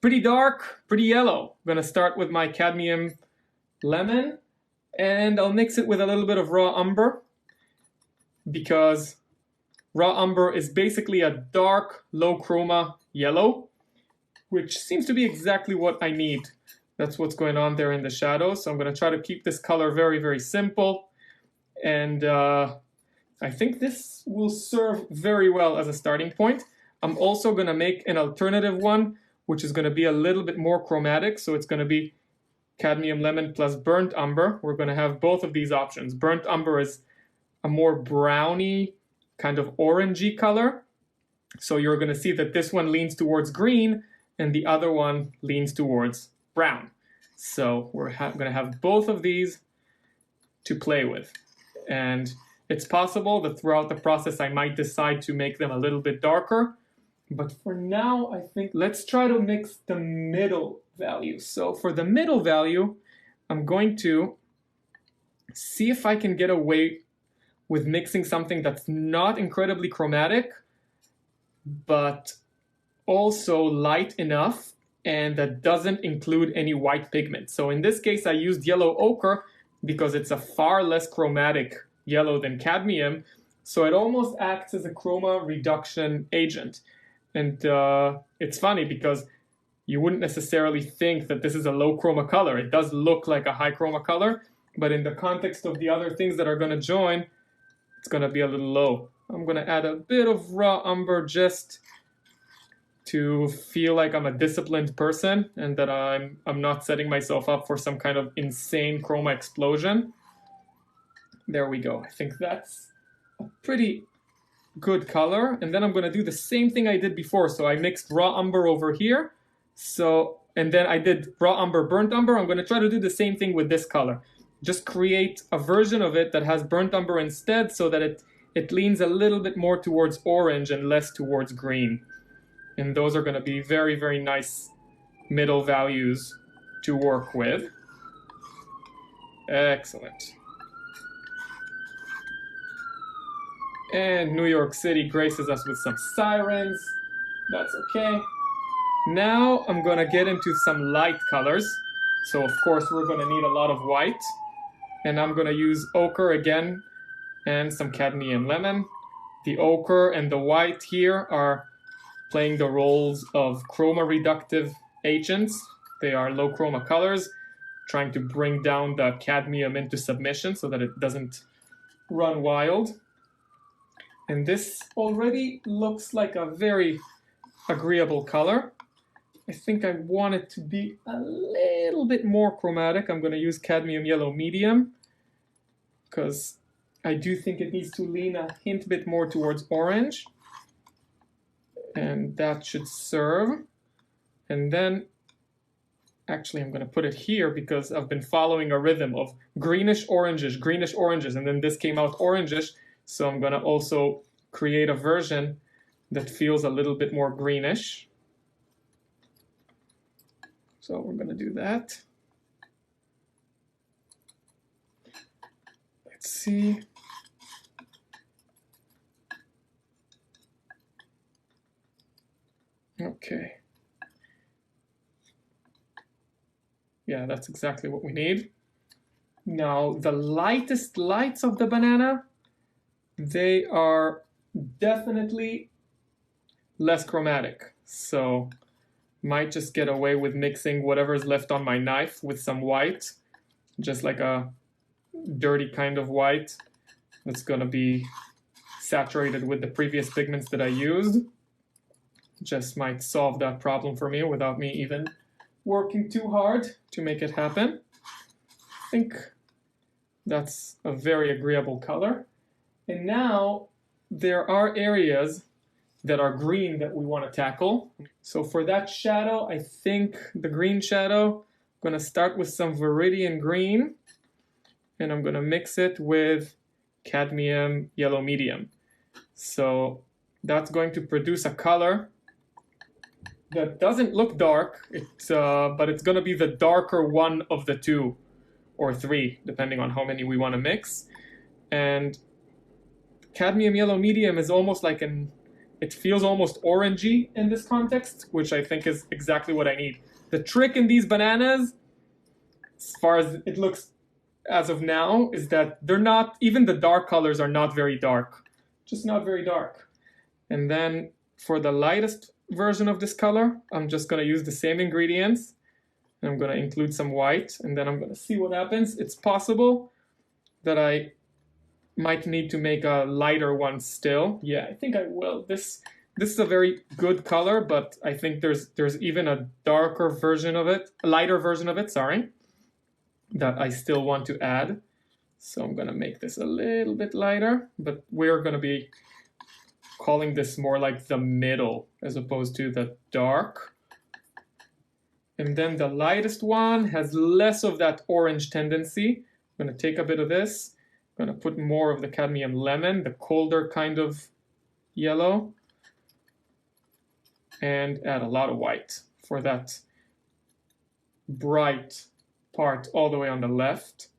pretty dark, pretty yellow. I'm gonna start with my cadmium lemon, and I'll mix it with a little bit of raw umber, because raw umber is basically a dark, low chroma yellow, which seems to be exactly what I need. That's what's going on there in the shadows. So I'm going to try to keep this color very, very simple. And I think this will serve very well as a starting point. I'm also going to make an alternative one, which is going to be a little bit more chromatic. So it's going to be cadmium lemon plus burnt umber. We're going to have both of these options. Burnt umber is a more browny, kind of orangey color. So you're going to see that this one leans towards green and the other one leans towards brown. So we're going to have both of these to play with. And it's possible that throughout the process I might decide to make them a little bit darker. But for now, I think let's try to mix the middle value. So for the middle value, I'm going to see if I can get away with mixing something that's not incredibly chromatic, but also light enough and that doesn't include any white pigment. So in this case, I used yellow ochre because it's a far less chromatic yellow than cadmium. So it almost acts as a chroma reduction agent. And it's funny because you wouldn't necessarily think that this is a low chroma color. It does look like a high chroma color, but in the context of the other things that are going to join, it's going to be a little low. I'm going to add a bit of raw umber just to feel like I'm a disciplined person and that I'm not setting myself up for some kind of insane chroma explosion. There we go. I think that's a pretty good color. And then I'm going to do the same thing I did before. So I mixed raw umber over here. And then I did raw umber, burnt umber. I'm going to try to do the same thing with this color. Just create a version of it that has burnt umber instead so that it leans a little bit more towards orange and less towards green. And those are going to be very, very nice middle values to work with. Excellent. And New York City graces us with some sirens. That's okay. Now I'm going to get into some light colors. So of course we're going to need a lot of white. And I'm going to use ochre again and some cadmium lemon. The ochre and the white here are playing the roles of chroma reductive agents. They are low chroma colors, trying to bring down the cadmium into submission so that it doesn't run wild. And this already looks like a very agreeable color. I think I want it to be a little bit more chromatic. I'm going to use cadmium yellow medium because I do think it needs to lean a hint bit more towards orange. And that should serve. And then, actually I'm going to put it here because I've been following a rhythm of greenish oranges, and then this came out orangish. So I'm going to also create a version that feels a little bit more greenish. So we're going to do that. Let's see. Okay. Yeah, that's exactly what we need. Now, the lightest lights of the banana, they are definitely less chromatic. So might just get away with mixing whatever's left on my knife with some white, just like a dirty kind of white that's going to be saturated with the previous pigments that I used. Just might solve that problem for me without me even working too hard to make it happen. I think that's a very agreeable color. And now there are areas that are green that we want to tackle. So for that shadow, I think the green shadow, I'm going to start with some Viridian green, and I'm going to mix it with cadmium yellow medium. So that's going to produce a color that doesn't look dark, but it's going to be the darker one of the two or three, depending on how many we want to mix. And cadmium yellow medium is almost like it feels almost orangey in this context, which I think is exactly what I need. The trick in these bananas, as far as it looks as of now, is that they're not, even the dark colors are not very dark, just not very dark. And then for the lightest version of this color, I'm just going to use the same ingredients, and I'm going to include some white, and then I'm going to see what happens. It's possible that I might need to make a lighter one still. Yeah, I think I will. This is a very good color, but I think there's even a darker version of it, a lighter version of it, sorry, that I still want to add. So I'm going to make this a little bit lighter, but we're going to be calling this more like the middle as opposed to the dark. And then the lightest one has less of that orange tendency. I'm going to take a bit of this. I'm going to put more of the cadmium lemon, the colder kind of yellow, and add a lot of white for that bright part all the way on the left.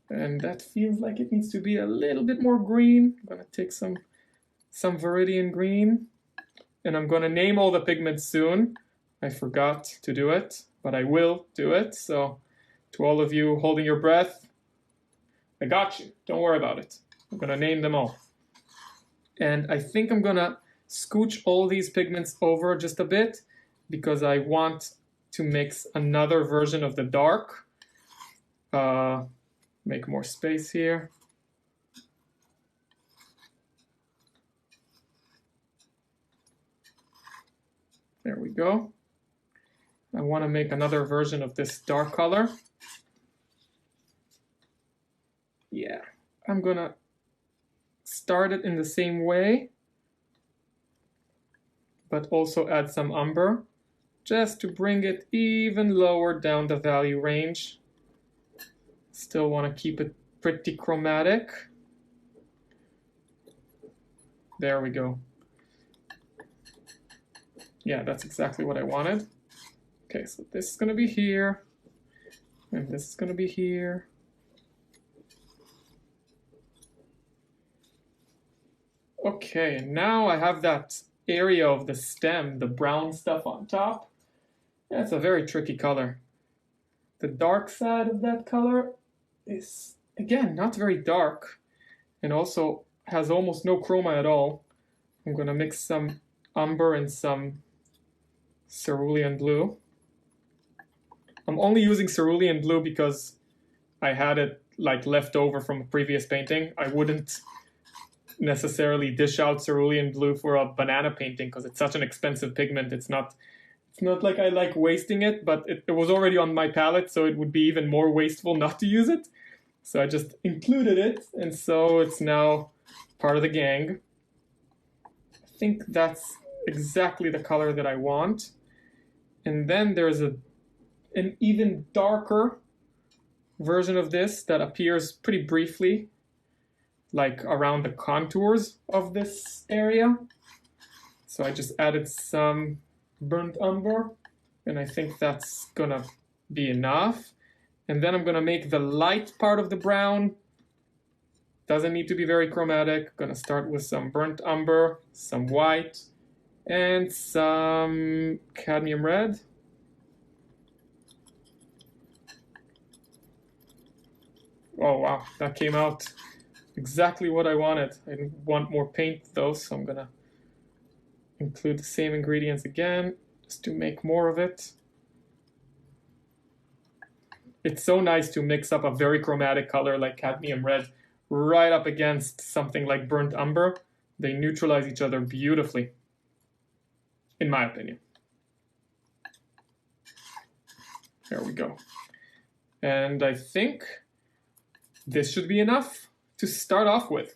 And that feels like it needs to be a little bit more green. I'm going to take some Viridian green, and I'm going to name all the pigments soon. I forgot to do it, but I will do it. So to all of you holding your breath, I got you. Don't worry about it. I'm going to name them all. And I think I'm going to scooch all these pigments over just a bit because I want to mix another version of the dark. Make more space here. There we go. I want to make another version of this dark color. Yeah, I'm gonna start it in the same way, but also add some umber just to bring it even lower down the value range. Still want to keep it pretty chromatic. There we go. Yeah, that's exactly what I wanted. Okay, so this is going to be here, and this is going to be here. Okay, and now I have that area of the stem, the brown stuff on top. That's a very tricky color. The dark side of that color is, again, not very dark, and also has almost no chroma at all. I'm going to mix some umber and some cerulean blue. I'm only using cerulean blue because I had it like left over from a previous painting. I wouldn't necessarily dish out cerulean blue for a banana painting because it's such an expensive pigment. It's not like I like wasting it, but it was already on my palette, so it would be even more wasteful not to use it. So I just included it, and so it's now part of the gang. I think that's exactly the color that I want. And then there's an even darker version of this that appears pretty briefly, like around the contours of this area. So I just added some burnt umber, and I think that's gonna be enough. And then I'm gonna make the light part of the brown. Doesn't need to be very chromatic. Gonna start with some burnt umber, some white, and some cadmium red. Oh wow, that came out exactly what I wanted. I want more paint though, so I'm gonna include the same ingredients again, just to make more of it. It's so nice to mix up a very chromatic color like cadmium red right up against something like burnt umber. They neutralize each other beautifully, in my opinion. There we go. And I think this should be enough to start off with.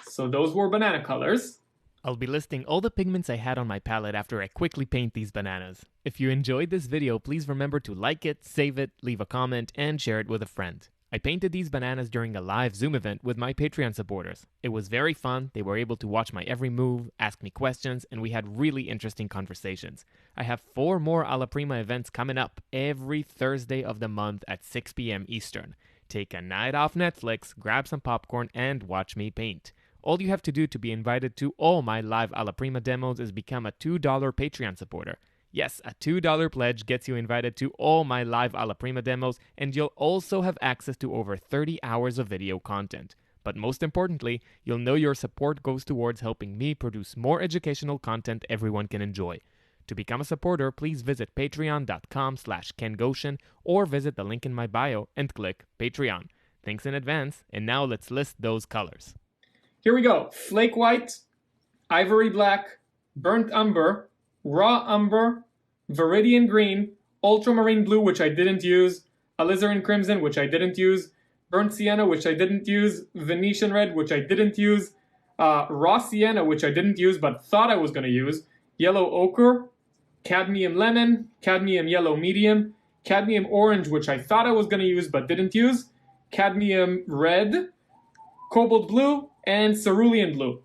So those were banana colors. I'll be listing all the pigments I had on my palette after I quickly paint these bananas. If you enjoyed this video, please remember to like it, save it, leave a comment, and share it with a friend. I painted these bananas during a live Zoom event with my Patreon supporters. It was very fun. They were able to watch my every move, ask me questions, and we had really interesting conversations. I have 4 more Alla Prima events coming up every Thursday of the month at 6 p.m. Eastern. Take a night off Netflix, grab some popcorn, and watch me paint. All you have to do to be invited to all my live Alla Prima demos is become a $2 Patreon supporter. Yes, a $2 pledge gets you invited to all my live Alla Prima demos, and you'll also have access to over 30 hours of video content. But most importantly, you'll know your support goes towards helping me produce more educational content everyone can enjoy. To become a supporter, please visit patreon.com/KenGoshen or visit the link in my bio and click Patreon. Thanks in advance, and now let's list those colors. Here we go. Flake white, ivory black, burnt umber, raw umber, viridian green, ultramarine blue, which I didn't use, alizarin crimson, which I didn't use, burnt sienna, which I didn't use, Venetian red, which I didn't use, raw sienna, which I didn't use but thought I was going to use, yellow ochre, cadmium lemon, cadmium yellow medium, cadmium orange, which I thought I was going to use but didn't use, cadmium red, cobalt blue, and cerulean blue.